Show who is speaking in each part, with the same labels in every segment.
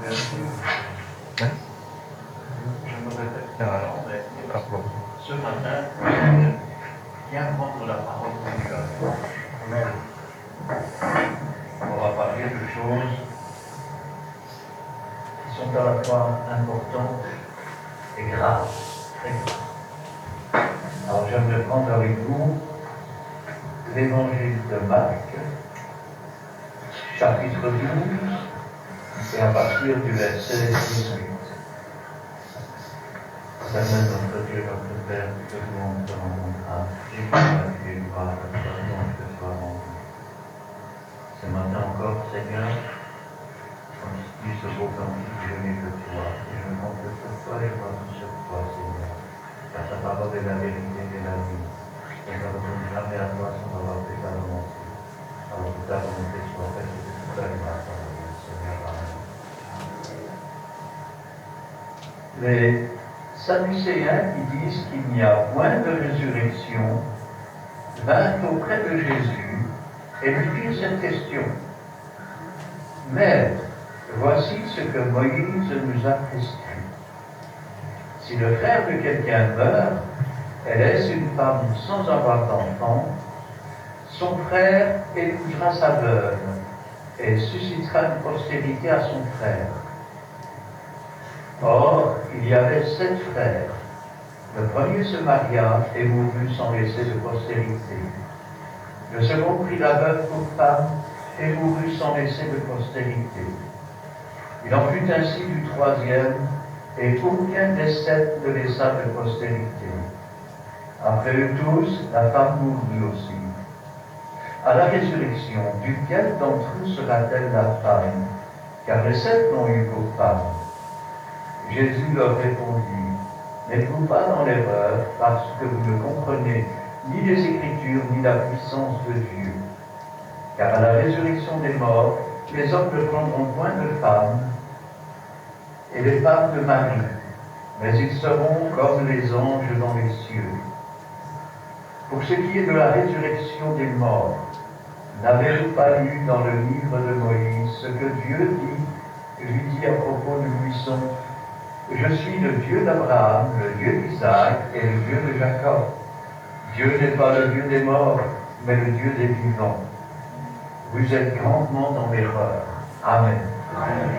Speaker 1: Hein?
Speaker 2: Je me répète, mais ce matin, viens prendre la parole pour Dieu. Amen. On va parler de choses qui sont à la fois importantes et graves, très graves. Alors j'aimerais prendre avec vous l'évangile de Marc, chapitre 12, et à partir du verset 18. Seigneur notre Dieu, notre Père, que nous louons te rendons Jésus, Marie, gloire à toi, nom que soit rendu. Ce matin encore, Seigneur, on dit ce beau cantique, je n'ai que toi, et je compte sur toi et je compte sur toi, Seigneur. Car ta parole est la vérité et la vie. Et ne retourne jamais à toi sans avoir fait ta volonté. Alors que ta volonté soit faite et que toute la gloire soit rendue, Seigneur. Amen. Les Sadducéens qui disent qu'il n'y a point de résurrection vinrent auprès de Jésus et lui dirent cette question. Maître, voici ce que Moïse nous a prescrit. Si le frère de quelqu'un meurt et laisse une femme sans avoir d'enfant, son frère épousera sa veuve et suscitera une postérité à son frère. Or, il y avait 7 frères. Le premier se maria et mourut sans laisser de postérité. Le second prit la veuve pour femme et mourut sans laisser de postérité. Il en fut ainsi du troisième, et aucun des 7 ne laissa de postérité. Après eux tous, la femme mourut aussi. À la résurrection, duquel d'entre eux sera-t-elle la femme? Car les 7 l'ont eu pour femme. Jésus leur répondit, n'êtes-vous pas dans l'erreur parce que vous ne comprenez ni les Écritures ni la puissance de Dieu? Car à la résurrection des morts, les hommes ne prendront point de femmes et les femmes de mari, mais ils seront comme les anges dans les cieux. Pour ce qui est de la résurrection des morts, n'avez-vous pas lu dans le livre de Moïse ce que Dieu lui dit à propos du buisson? Je suis le Dieu d'Abraham, le Dieu d'Isaac et le Dieu de Jacob. Dieu n'est pas le Dieu des morts, mais le Dieu des vivants. Vous êtes grandement dans l'erreur. Amen. Amen.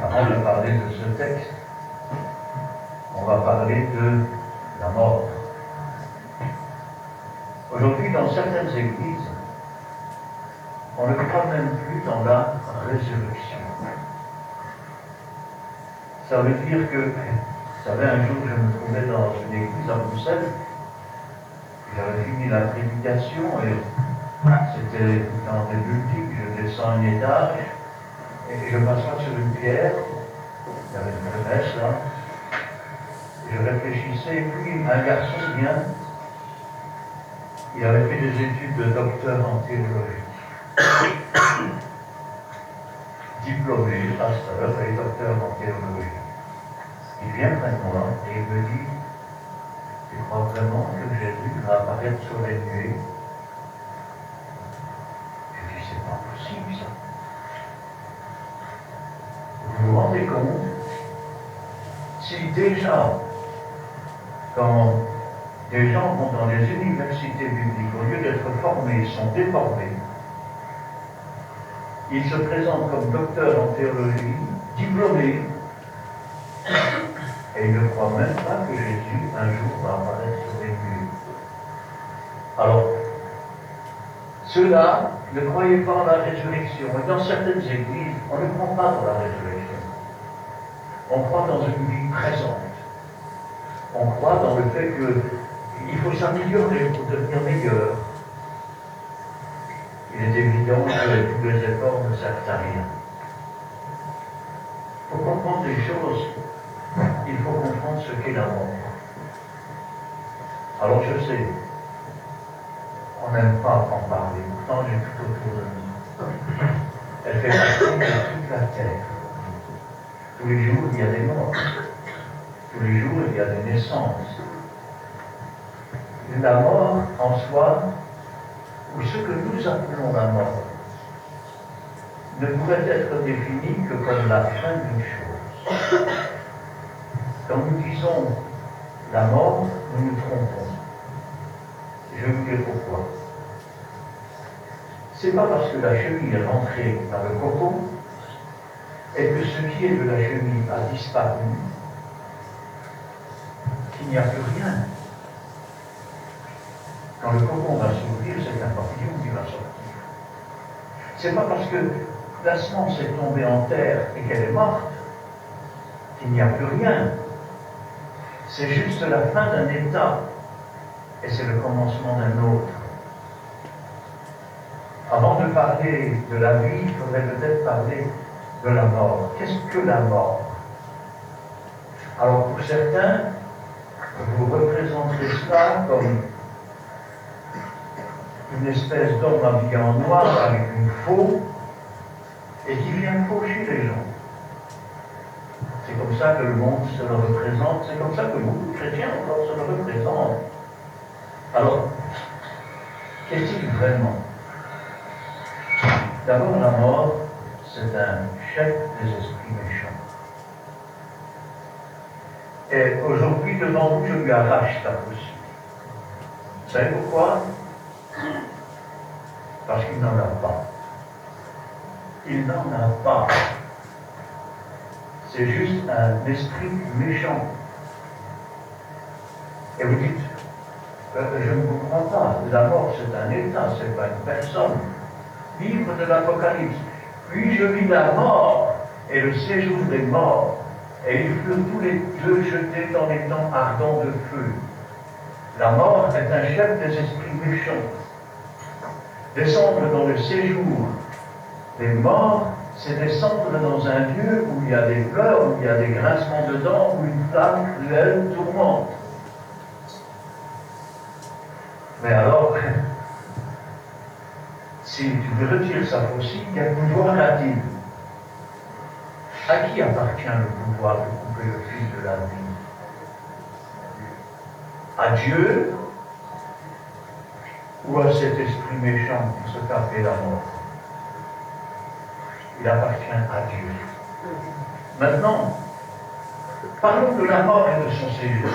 Speaker 2: Avant de parler de ce texte, on va parler de la mort. Aujourd'hui, dans certaines églises, on ne croit même plus dans la résurrection. Ça veut dire que, vous savez, un jour, je me trouvais dans une église à Bruxelles, j'avais fini la prédication et c'était dans des boutiques, je descends un étage et je m'assois sur une pierre, il y avait une promesse là, et je réfléchissais, et puis un garçon vient, il avait fait des études de docteur en théologie, diplômé, pasteur et docteur en théologie. Il vient près de moi et il me dit, tu crois vraiment que Jésus va apparaître sur les nuées? Je dis, c'est pas possible ça. Vous vous rendez compte? Si déjà, quand des gens vont dans les universités bibliques, au lieu d'être formés, ils sont déformés, ils se présentent comme docteurs en théologie, diplômés, et ils ne croient même pas que Jésus, un jour, va apparaître sur les nuées. Alors, ceux-là ne croyaient pas en la résurrection. Et dans certaines églises, on ne croit pas dans la résurrection. On croit dans une vie présente. On croit dans le fait qu'il faut s'améliorer pour devenir meilleur. Il est évident que tous les efforts ne servent à rien. Pour comprendre les choses, il faut comprendre ce qu'est la mort. Alors je sais, on n'aime pas en parler, pourtant j'ai tout autour de nous. Elle fait partie de toute la terre. Tous les jours, il y a des morts. Tous les jours, il y a des naissances. Et la mort en soi, ou ce que nous appelons la mort, ne pourrait être définie que comme la fin d'une chose. Quand nous disons la mort, nous nous trompons. Je vais vous dire pourquoi. C'est pas parce que la chenille est rentrée dans le cocon et que ce qui est de la chenille a disparu qu'il n'y a plus rien. Quand le cocon va s'ouvrir, c'est un papillon qui va sortir. C'est pas parce que la semence est tombée en terre et qu'elle est morte qu'il n'y a plus rien. C'est juste la fin d'un état et c'est le commencement d'un autre. Avant de parler de la vie, il faudrait peut-être parler de la mort. Qu'est-ce que la mort? Alors pour certains, vous représenterez cela comme une espèce d'homme habillé en noir avec une faux et qui vient faucher les gens. C'est comme ça que le monde se le représente, c'est comme ça que beaucoup de chrétiens encore se le représentent. Alors, qu'est-il vraiment? D'abord, la mort, c'est un chef des esprits méchants. Et aujourd'hui, devant vous, je lui arrache la poussière. Vous savez pourquoi? Parce qu'il n'en a pas. Il n'en a pas. C'est juste un esprit méchant. Et vous dites, je ne comprends pas, la mort c'est un état, c'est pas une personne. Livre de l'Apocalypse. Puis je vis la mort et le séjour des morts, et ils furent tous les deux jetés dans les temps ardents de feu. La mort est un chef des esprits méchants. Descendre dans le séjour des morts, c'est descendre dans un lieu où il y a des pleurs, où il y a des grincements de dents, où une flamme cruelle tourmente. Mais alors, si tu lui retires sa faucille, quel pouvoir a-t-il? À qui appartient le pouvoir de couper le fil de la vie? À Dieu ou à cet esprit méchant qui se tapait la mort? Il appartient à Dieu. Maintenant, parlons de la mort et de son séjour.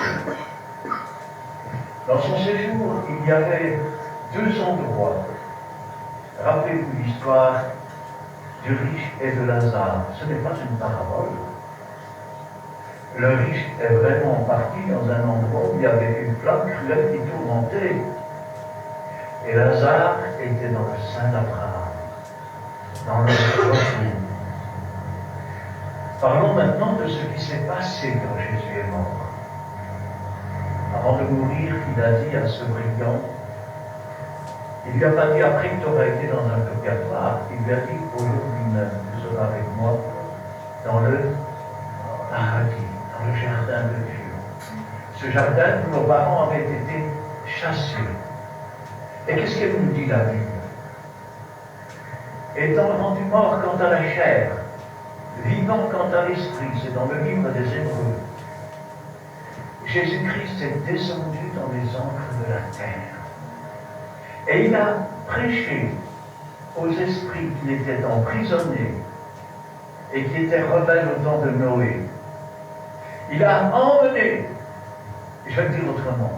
Speaker 2: Dans son séjour, il y avait deux endroits. Rappelez-vous l'histoire du riche et de Lazare. Ce n'est pas une parabole. Le riche est vraiment parti dans un endroit où il y avait une flamme cruelle qui tourmentait. Et Lazare était dans le sein d'Abraham, dans le retour. Parlons maintenant de ce qui s'est passé quand Jésus est mort. Avant de mourir, il a dit à ce brigand, il lui a pas dit après que tu auras été dans un purgatoire, il lui a dit aujourd'hui même, tu seras avec moi dans le paradis, dans le jardin de Dieu. Ce jardin où nos parents avaient été chassés. Et qu'est-ce qu'elle nous dit la Bible? Étant rendu mort quant à la chair, vivant quant à l'esprit, c'est dans le livre des Hébreux. Jésus-Christ est descendu dans les encres de la terre. Et il a prêché aux esprits qui étaient emprisonnés et qui étaient rebelles au temps de Noé. Il a emmené, je vais le dire autrement,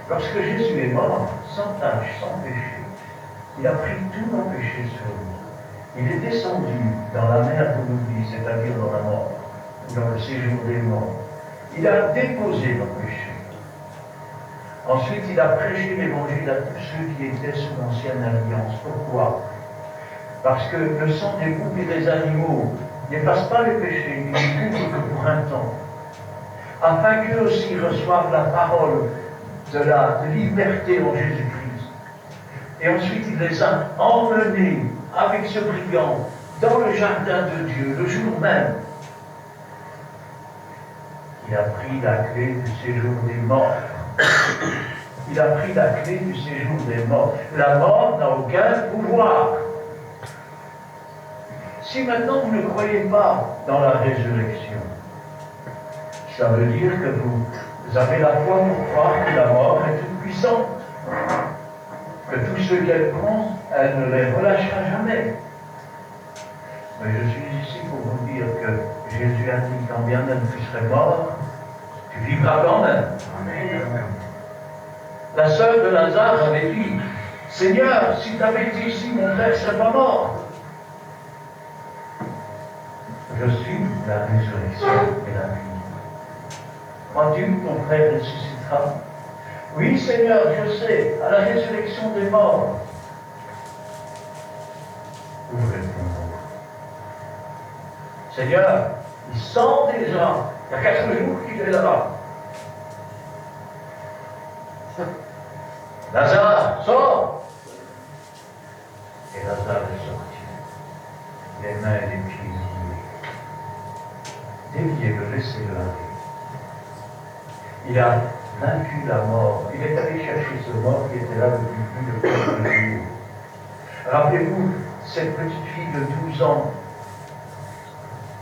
Speaker 2: lorsque Jésus est mort, sans tâche, sans péché, il a pris tous nos péchés sur lui. Il est descendu dans la mer de l'oubli, c'est-à-dire dans la mort, ou dans le séjour des morts. Il a déposé nos péchés. Ensuite, il a prêché l'évangile à tous ceux qui étaient sous l'ancienne alliance. Pourquoi? Parce que le sang des boucs et des animaux n'efface pas les péchés, il ne couvre que pour un temps. Afin qu'eux aussi reçoivent la parole de la liberté en Jésus-Christ. Et ensuite, il les a emmenés avec ce brigand dans le jardin de Dieu, le jour même. Il a pris la clé du séjour des morts. Il a pris la clé du séjour des morts. La mort n'a aucun pouvoir. Si maintenant vous ne croyez pas dans la résurrection, ça veut dire que vous avez la foi pour croire que la mort est toute puissante, que tous ceux qu'elle prend, elle ne les relâchera jamais. Mais je suis ici pour vous dire que Jésus a dit, quand bien même tu serais mort, tu vivras quand même. Amen. La sœur de Lazare avait dit, Seigneur, si tu avais été ici, mon frère ne serait pas mort. Je suis la résurrection et la vie. Crois-tu que ton frère ressuscitera? Oui, Seigneur, je sais, à la résurrection des morts. Vous répondez. Seigneur, il sent déjà, il y a 4 jours qu'il est là-bas. Lazare, sors! Et Lazare est sorti, les mains et les pieds liés. Déliez-le, laissez-le aller. Il a vaincu la mort. Il est allé chercher ce mort qui était là depuis plus de 4 jours. Rappelez-vous, cette petite fille de 12 ans,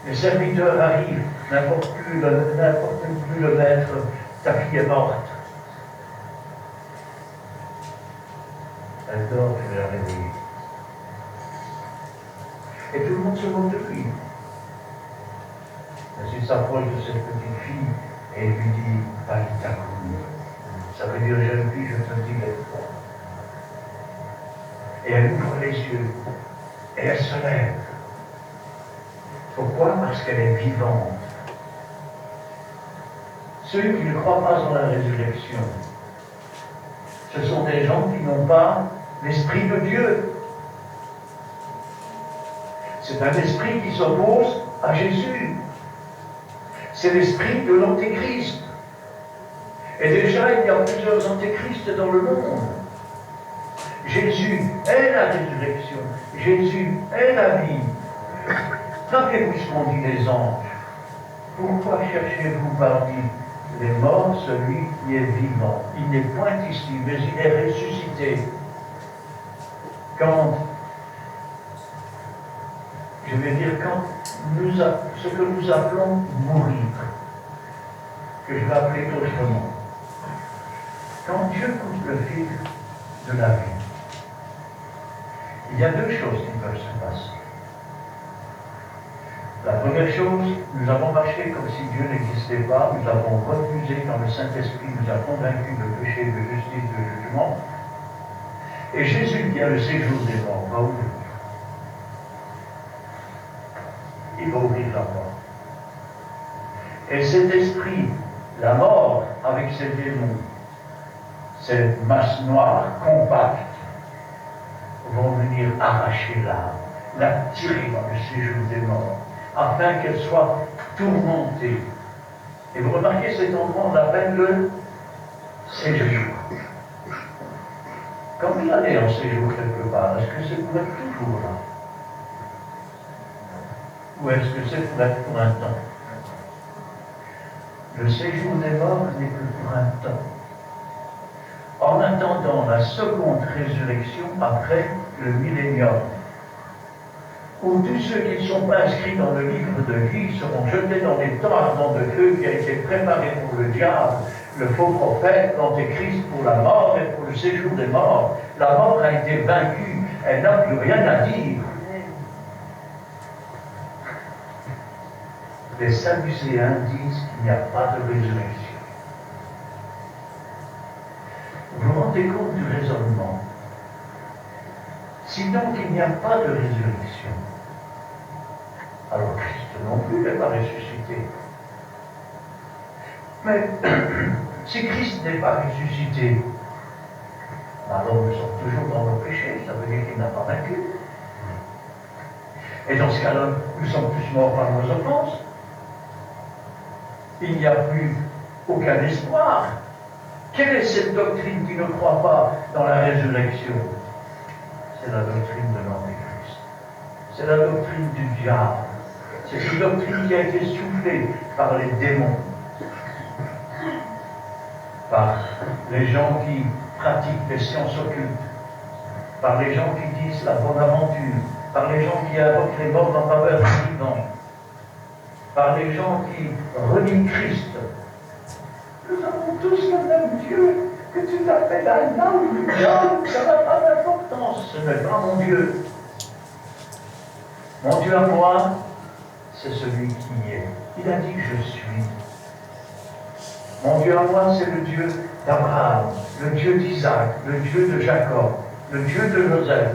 Speaker 2: les serviteurs arrivent, n'importe plus le maître, ta fille est morte. Elle dort, je vais la réveiller. Et tout le monde se moque de lui. Mais il s'approche de cette petite fille et lui dit, Talita Koum. Ça veut dire, jeune fille, je te dis, lève-toi. Et elle ouvre les yeux. Et elle se lève. Pourquoi? Parce qu'elle est vivante. Ceux qui ne croient pas en la résurrection, ce sont des gens qui n'ont pas l'Esprit de Dieu. C'est un esprit qui s'oppose à Jésus. C'est l'esprit de l'Antéchrist. Et déjà, il y a plusieurs Antéchrists dans le monde. Jésus est la résurrection. Jésus est la vie. Rappelez-vous ce qu'ont dit les anges. Pourquoi cherchez-vous parmi les morts celui qui est vivant? Il n'est point ici, mais il est ressuscité. Quand, je vais dire, ce que nous appelons mourir, que je vais appeler autrement. Quand Dieu coupe le fil de la vie, il y a 2 choses qui peuvent se passer. La première chose, nous avons marché comme si Dieu n'existait pas, nous avons refusé quand le Saint-Esprit nous a convaincus de péché, de justice, de jugement. Et Jésus, qui a le séjour des morts, va ouvrir. Il va ouvrir la porte. Et cet esprit, la mort, avec ses démons, cette masse noire compacte, vont venir arracher l'âme, la tirer dans le séjour des morts, afin qu'elle soit tourmentée. Et vous remarquez, cet endroit, on l'appelle le séjour. Quand vous allez en séjour quelque part, est-ce que c'est pour être toujours là? Ou est-ce que c'est pour être pour un temps? Le séjour des morts n'est que pour un temps. En attendant la seconde résurrection après le millénium, où tous ceux qui ne sont pas inscrits dans le livre de vie seront jetés dans les temps ardents de feu qui a été préparé pour le diable, le faux prophète, l'antéchrist pour la mort et pour le séjour des morts. La mort a été vaincue, elle n'a plus rien à dire. Les Sadducéens disent qu'il n'y a pas de résurrection. Vous vous rendez compte du raisonnement? Si donc il n'y a pas de résurrection, alors Christ non plus n'est pas ressuscité. Mais si Christ n'est pas ressuscité, alors nous sommes toujours dans nos péchés, ça veut dire qu'il n'a pas vaincu. Et dans ce cas-là, nous sommes tous morts par nos offenses. Il n'y a plus aucun espoir. Quelle est cette doctrine qui ne croit pas dans la résurrection? C'est la doctrine de l'Antéchrist. C'est la doctrine du diable. C'est une doctrine qui a été soufflée par les démons, par les gens qui pratiquent les sciences occultes, par les gens qui disent la bonne aventure, par les gens qui invoquent les morts en faveur des vivants, par les gens qui renient Christ. Nous avons tous le même Dieu, que tu t'appelles Allah ou Dieu, ça n'a pas d'importance, ce n'est pas mon Dieu. Mon Dieu à moi, c'est celui qui est. Il a dit je suis. Mon Dieu à moi, c'est le Dieu d'Abraham, le Dieu d'Isaac, le Dieu de Jacob, le Dieu de Joseph.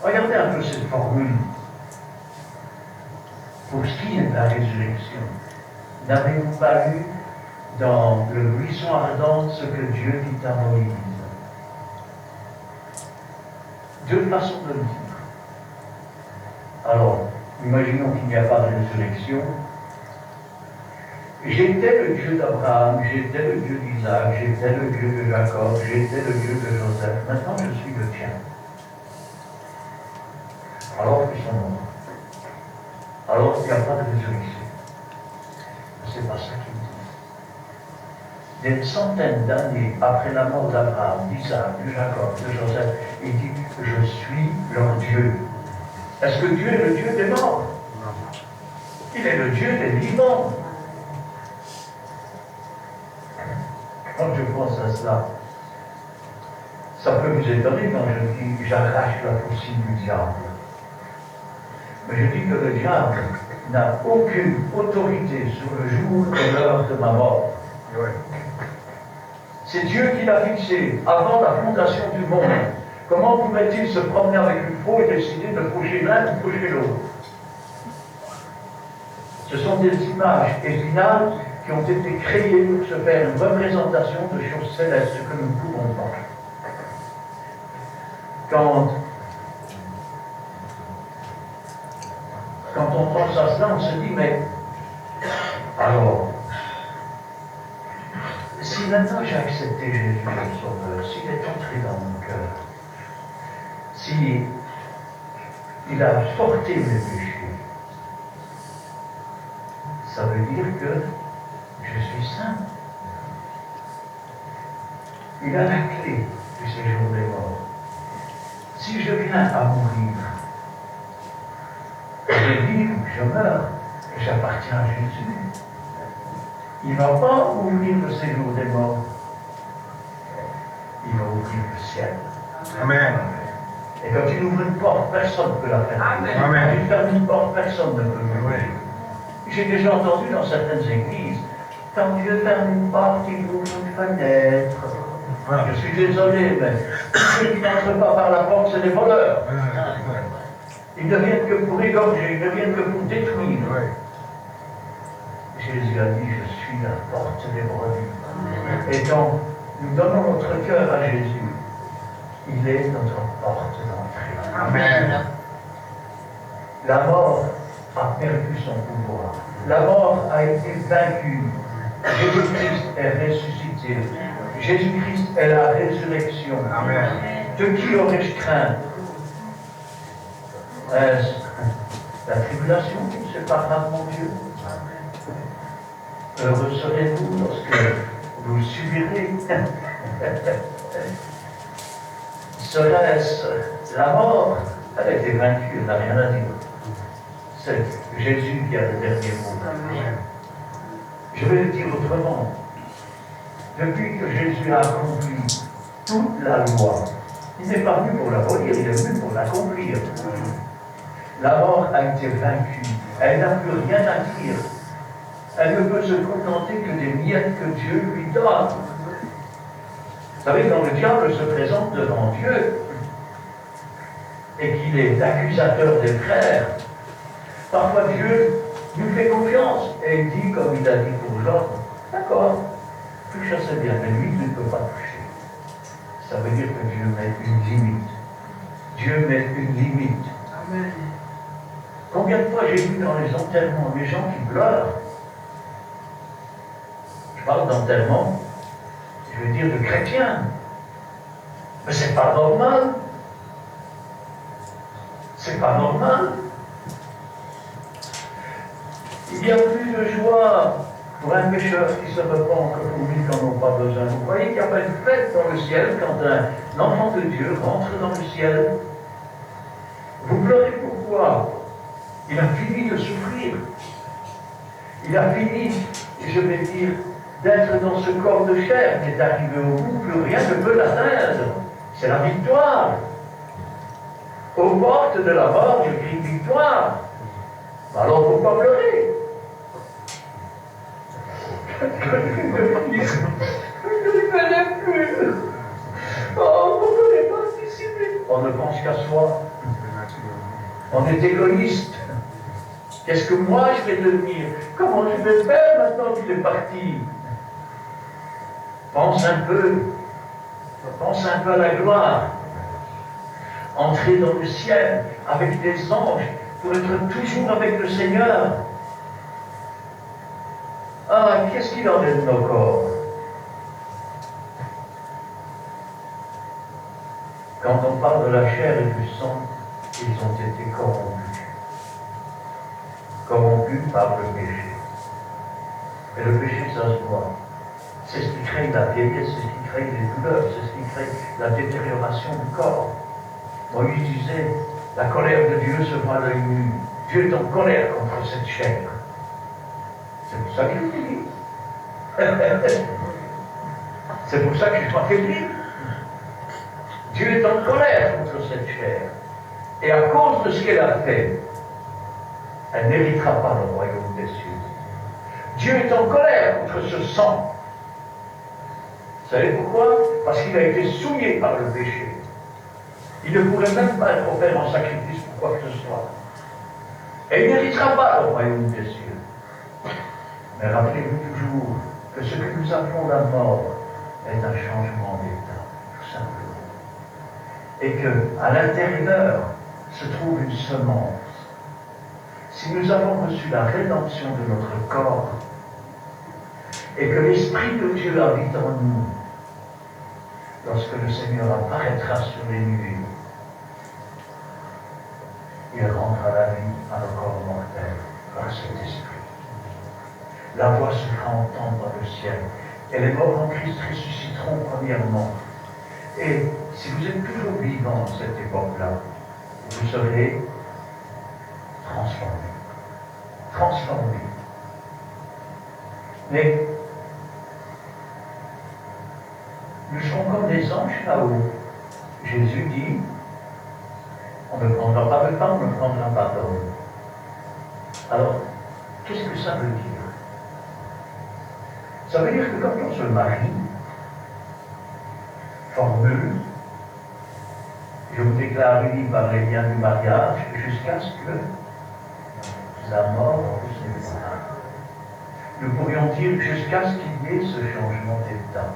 Speaker 2: Regardez un peu cette formule. Pour ce qui est de la résurrection, n'avez-vous pas lu dans le buisson ardent ce que Dieu dit à Moïse? Deux façons de le dire. Alors, imaginons qu'il n'y a pas de résurrection. J'étais le Dieu d'Abraham, j'étais le Dieu d'Isaac, j'étais le Dieu de Jacob, j'étais le Dieu de Joseph. Maintenant, je suis le tien. Alors qu'ils sont morts. Alors il n'y a pas de résurrection. C'est pas ça qu'il dit. Des centaines d'années après la mort d'Abraham, d'Isaac, de Jacob, de Joseph, il dit je suis leur Dieu. Est-ce que Dieu est le Dieu des morts? Il est le Dieu des vivants. Quand je pense à cela, ça peut vous étonner quand je dis j'arrache la poussière du diable. Mais je dis que le diable n'a aucune autorité sur le jour et l'heure de ma mort. Oui. C'est Dieu qui l'a fixé avant la fondation du monde. Comment pouvait-il se promener avec une faux et décider de faucher l'un ou faucher l'autre? Ce sont des images épinales qui ont été créées pour se faire une représentation de choses célestes que nous ne pouvons pas. Quand on pense à cela, on se dit, mais alors, si maintenant j'ai accepté Jésus comme Sauveur, s'il est entré dans mon cœur, s'il a porté mes péchés, ça veut dire que je suis saint. Il a la clé du séjour des morts. Si je viens à mourir, je vis, je meurs, et j'appartiens à Jésus. Il ne va pas ouvrir le séjour des morts. Il va ouvrir le ciel.
Speaker 1: Amen.
Speaker 2: Et quand il ouvre une porte, personne ne peut la fermer.
Speaker 1: Amen.
Speaker 2: Quand il ferme une porte, personne ne peut l'ouvrir. J'ai déjà entendu dans certaines églises, quand Dieu ferme une porte, il ouvre une fenêtre.
Speaker 1: Voilà.
Speaker 2: Je suis désolé, mais ceux qui n'entrent pas par la porte, c'est des voleurs. Ils ne viennent que pour égorger, ils ne viennent que pour détruire.
Speaker 1: Oui.
Speaker 2: Jésus a dit, je suis la porte des brebis. Et quand nous donnons notre cœur à Jésus, il est notre porte d'entrée.
Speaker 1: Amen.
Speaker 2: La mort a perdu son pouvoir. La mort a été vaincue. Jésus-Christ est ressuscité. Jésus-Christ est la résurrection.
Speaker 1: Amen.
Speaker 2: De qui aurais-je crainte? Est-ce la tribulation qui me séparera de mon Dieu? Heureux serez-vous lorsque vous subirez. Serait-ce la mort? Elle a été vaincue, elle n'a rien à dire. C'est Jésus qui a le dernier mot. Je vais le dire autrement. Depuis que Jésus a accompli toute la loi, il n'est pas venu pour l'abolir, il est venu pour l'accomplir. La mort a été vaincue. Elle n'a plus rien à dire. Elle ne peut se contenter que des miettes que Dieu lui donne. Vous savez, quand le diable se présente devant Dieu et qu'il est l'accusateur des frères, parfois Dieu lui fait confiance et il dit, comme il a dit pour Job, d'accord, tu chassais bien, mais lui, il ne peut pas toucher. Ça veut dire que Dieu met une limite. Dieu met une limite. Amen. Combien de fois j'ai vu dans les enterrements des gens qui pleurent? Je parle d'enterrement, je veux dire de chrétiens. Mais c'est pas normal. C'est pas normal. Il n'y a plus de joie pour un pécheur qui se repent que pour lui qui n'en ont pas besoin. Vous voyez qu'il n'y a pas une fête dans le ciel quand un enfant de Dieu rentre dans le ciel. Vous pleurez pourquoi? Il a fini de souffrir. Il a fini, je vais dire, d'être dans ce corps de chair qui est arrivé au bout. Plus rien ne peut l'atteindre. C'est la victoire. aux portes de la mort, je crie victoire. Alors pourquoi pleurer? Je ne venais plus. Oh, pourquoi ne pas participer? On ne pense qu'à soi. On est égoïste. Qu'est-ce que moi je vais devenir? Comment je vais faire maintenant qu'il est parti? Pense un peu à la gloire. Entrer dans le ciel avec des anges pour être toujours avec le Seigneur. Ah, qu'est-ce qu'il en est de nos corps? Quand on parle de la chair et du sang, ils ont été corrompus. Corrompus par le péché. Et le péché, ça se voit. C'est ce qui crée la vieillesse, c'est ce qui crée les douleurs, c'est ce qui crée la détérioration du corps. Moïse disait, la colère de Dieu se voit à l'œil nu. Dieu est en colère contre cette chair. C'est pour ça qu'il dit. C'est pour ça qu'il faut affaiblir. Dieu est en colère contre cette chair. Et à cause de ce qu'elle a fait, elle n'héritera pas le royaume des cieux. Dieu est en colère contre ce sang. Vous savez pourquoi? Parce qu'il a été souillé par le péché. Il ne pourrait même pas être offert en sacrifice pour quoi que ce soit. Et il n'héritera pas le royaume des cieux. Mais rappelez-vous toujours que ce que nous appelons la mort est un changement d'état, tout simplement. Et qu'à l'intérieur se trouve une semence. Si nous avons reçu la rédemption de notre corps et que l'Esprit de Dieu habite en nous, lorsque le Seigneur apparaîtra sur les nuées, il rentre à la vie à nos corps mortels par cet Esprit. La voix se fera entendre dans le ciel, et les morts en Christ ressusciteront premièrement. Et si vous êtes toujours vivant à cette époque-là, vous serez transformés. Transformés. Mais nous serons comme des anges là-haut. Jésus dit, on ne prendra pas de pain, on ne prendra pas d'eau. Alors, qu'est-ce que ça veut dire? Ça veut dire que quand on se marie, formule, je vous déclare unis par les liens du mariage jusqu'à ce que la mort vous sépare. Nous pourrions dire jusqu'à ce qu'il y ait ce changement d'état,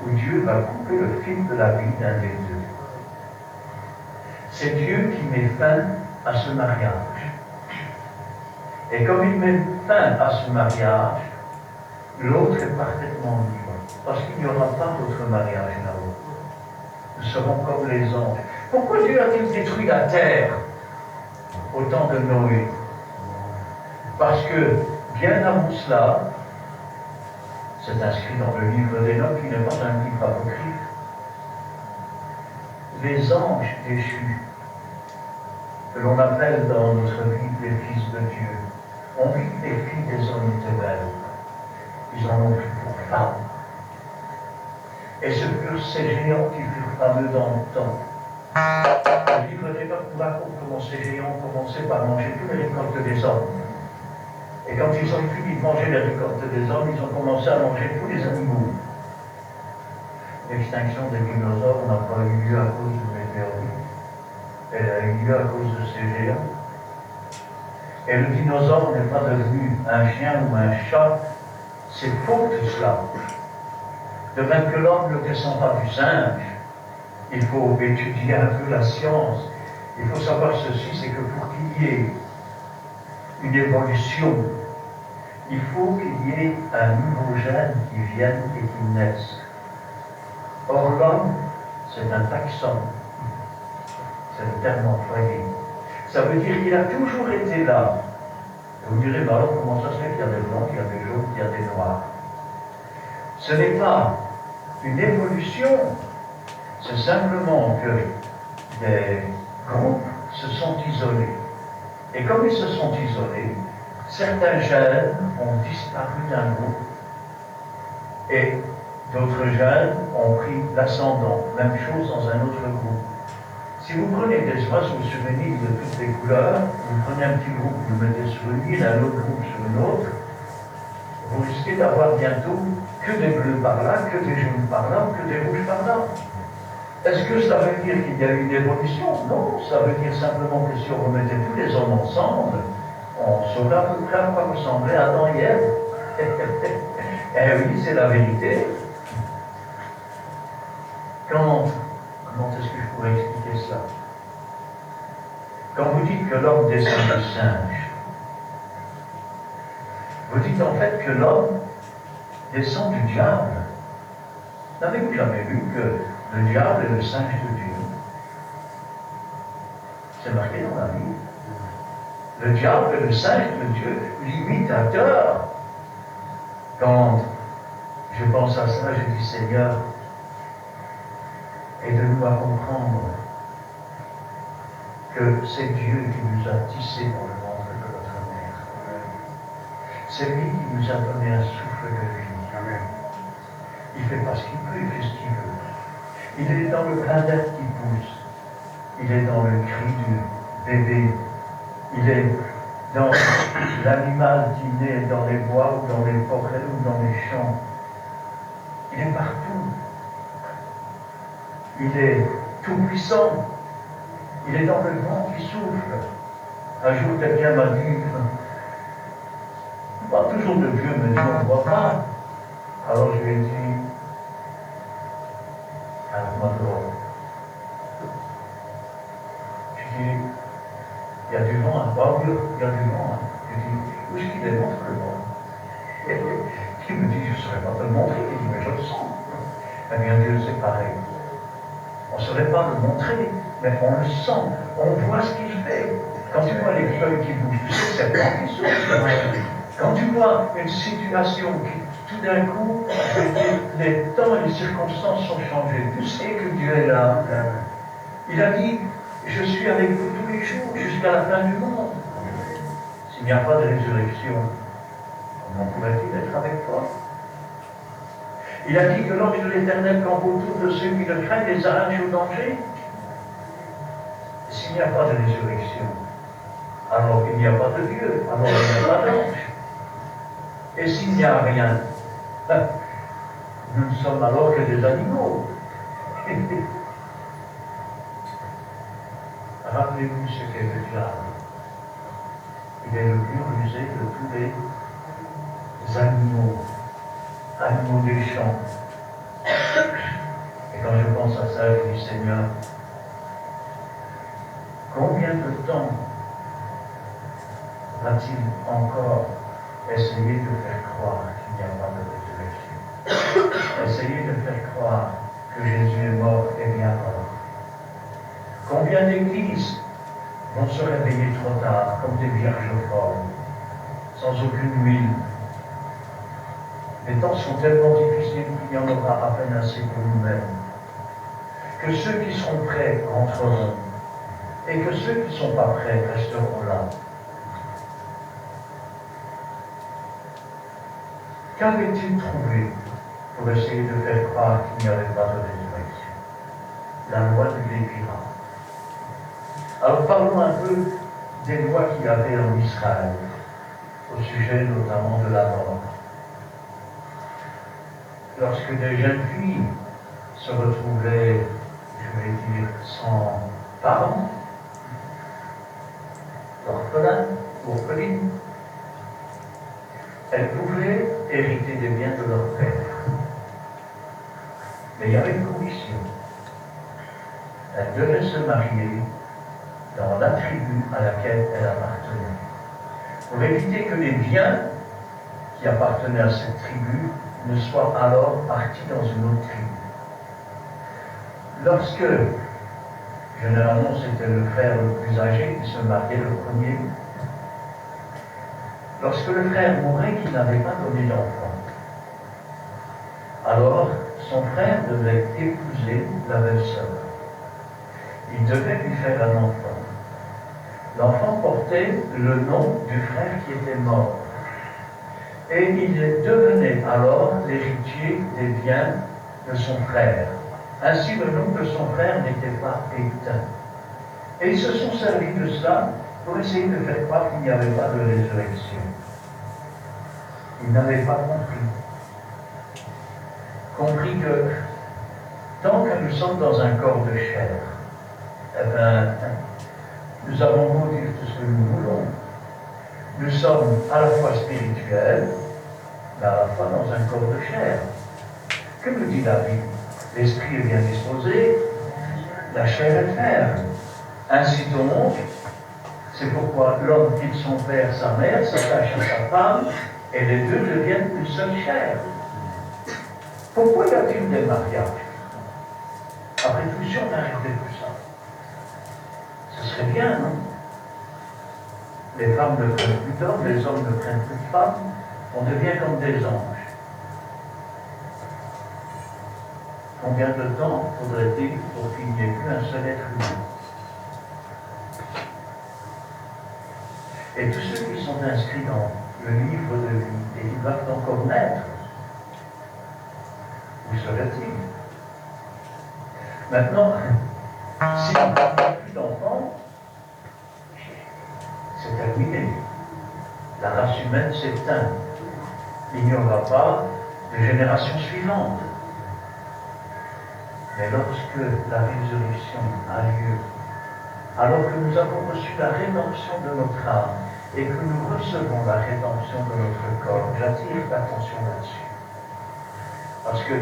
Speaker 2: où Dieu va couper le fil de la vie d'un des deux. C'est Dieu qui met fin à ce mariage. Et comme il met fin à ce mariage, l'autre est parfaitement libre, parce qu'il n'y aura pas d'autre mariage là-haut. Nous serons comme les anges. Pourquoi Dieu a-t-il détruit la terre au temps de Noé? Parce que, bien avant cela, c'est inscrit dans le livre d'Enoch, qui n'est pas un livre apocryphe, les anges déchus, que l'on appelle dans notre vie les fils de Dieu, ont vu que les filles des hommes étaient belles. Ils en ont pris pour femmes. Et ce furent ces géants qui furent fameux dans le temps. Le livre d'Enoch nous raconte comment ces géants commençaient par manger toutes les récoltes des hommes. Et quand ils ont fini de manger les récoltes des hommes, ils ont commencé à manger tous les animaux. L'extinction des dinosaures n'a pas eu lieu à cause de météorites. Elle a eu lieu à cause de ces géants. Et le dinosaure n'est pas devenu un chien ou un chat. C'est faux tout cela. De même que l'homme ne descend pas du singe, il faut étudier un peu la science. Il faut savoir ceci, c'est que pour qu'il y ait une évolution, il faut qu'il y ait un nouveau gène qui vienne et qui naisse. Or l'homme, c'est un taxon. C'est le terme employé. Ça veut dire qu'il a toujours été là. Et vous direz, alors comment ça se fait qu'il y a des blancs, qu'il y a des jaunes, qu'il y a des noirs? Ce n'est pas une évolution, c'est simplement que des groupes se sont isolés. Et comme ils se sont isolés, certains gènes ont disparu d'un groupe et d'autres gènes ont pris l'ascendant. Même chose dans un autre groupe. Si vous prenez des oiseaux souvenirs de toutes les couleurs, vous prenez un petit groupe, vous le mettez sur une île, un autre groupe sur une autre, vous risquez d'avoir bientôt que des bleus par là, que des jaunes par là, que des rouges par là. Est-ce que ça veut dire qu'il y a eu une évolution? Non, ça veut dire simplement que si on remettait tous les hommes ensemble, on saurait à peu près à quoi ressemblait Adam et Ève. Eh oui, c'est la vérité. Comment est-ce que je pourrais expliquer cela? Quand vous dites que l'homme descend du singe, vous dites en fait que l'homme descend du diable. N'avez-vous jamais vu que le diable est le singe de Dieu? C'est marqué dans la Bible. Le diable est le singe de Dieu, l'imitateur. Quand je pense à ça, je dis Seigneur, aide-nous à comprendre que c'est Dieu qui nous a tissés dans le ventre de notre mère. C'est lui qui nous a donné un souffle de vie. Amen. Il ne fait pas ce qu'il peut, il fait ce qu'il veut. Il est dans le plein d'air qui pousse. Il est dans le cri du bébé. Il est dans l'animal qui naît dans les bois ou dans les forêts ou dans les champs. Il est partout. Il est tout puissant. Il est dans le vent qui souffle. Un jour, quelqu'un m'a dit, on parle toujours de Dieu, mais Dieu, on ne voit pas. Alors je lui ai dit, alors moi dehors. Je dis, il y a du vent, hein. Oh, oui, il y a du vent. Hein. Je dis, où est-ce qu'il est, montre le vent? Il me dit, je ne saurais pas te le montrer. Il dit, mais je le sens. Eh bien, Dieu, c'est pareil. On ne saurait pas le montrer, mais on le sent, on voit ce qu'il fait. Quand tu vois les feuilles qui bougent, tu sais que c'est pas qui souffle. Quand tu vois une situation qui, tout d'un coup, les temps et les circonstances sont changées, tu sais que Dieu est là. Il a dit, je suis avec vous tous les jours, jusqu'à la fin du monde. S'il n'y a pas de résurrection, comment pourrait-il être avec toi? Il a dit que l'ange de l'Éternel campe autour de ceux qui le craignent les arrache au danger. S'il n'y a pas de résurrection, alors il n'y a pas de Dieu, alors il n'y a pas d'ange. Et s'il n'y a rien, nous ne sommes alors que des animaux. Rappelez-vous ce qu'est le diable. Il est le plus rusé de tous les animaux des champs. Et quand je pense à ça, je dis, Seigneur, combien de temps va-t-il encore essayer de faire croire qu'il n'y a pas de résurrection? Essayer de faire croire que Jésus est mort et bien mort. Combien d'églises vont se réveiller trop tard, comme des vierges folles, sans aucune huile? Les temps sont tellement difficiles qu'il y en aura à peine assez pour nous-mêmes. Que ceux qui seront prêts entreront, et que ceux qui ne sont pas prêts resteront là. Qu'avait-il trouvé pour essayer de faire croire qu'il n'y avait pas de résurrection? La loi du Lévirat. Alors parlons un peu des lois qu'il y avait en Israël, au sujet notamment de la mort. Lorsque des jeunes filles se retrouvaient, je vais dire, sans parents, orphelins, orphelines, elles pouvaient hériter des biens de leur père. Mais il y avait une condition. Elles devaient se marier dans la tribu à laquelle elles appartenaient, pour éviter que les biens qui appartenaient à cette tribu ne soient alors partis dans une autre tribu. Lorsque, généralement c'était le frère le plus âgé qui se mariait le premier, lorsque le frère mourait qu'il n'avait pas donné d'enfant, alors son frère devait épouser la belle-sœur. Il devait lui faire un enfant. L'enfant portait le nom du frère qui était mort. Et il devenait alors l'héritier des biens de son frère. Ainsi, le nom de son frère n'était pas éteint. Et ils se sont servis de cela pour essayer de faire croire qu'il n'y avait pas de résurrection. Ils n'avaient pas compris que tant que nous sommes dans un corps de chair, eh bien, nous avons beau dire tout ce que nous voulons. Nous sommes à la fois spirituels, mais à la fois dans un corps de chair. Que nous dit la Bible? L'esprit est bien disposé, la chair est ferme. Ainsi donc, c'est pourquoi l'homme quitte son père, sa mère, s'attache à sa femme, et les deux deviennent une seule chair. Pourquoi y a-t-il des mariages? Après tout, si on arrêtait tout ça, ce serait bien, non? Les femmes ne prennent plus d'hommes, les hommes ne prennent plus de femmes, on devient comme des anges. Combien de temps faudrait-il pour qu'il n'y ait plus un seul être humain? Et tous ceux qui sont inscrits dans le livre de vie, et ils doivent encore naître, où seraient-ils? Maintenant, s'il n'y a plus d'enfants, c'est terminé. La race humaine s'éteint. Il n'y aura pas de génération suivante. Mais lorsque la résurrection a lieu, alors que nous avons reçu la rédemption de notre âme et que nous recevons la rédemption de notre corps, j'attire l'attention là-dessus. Parce que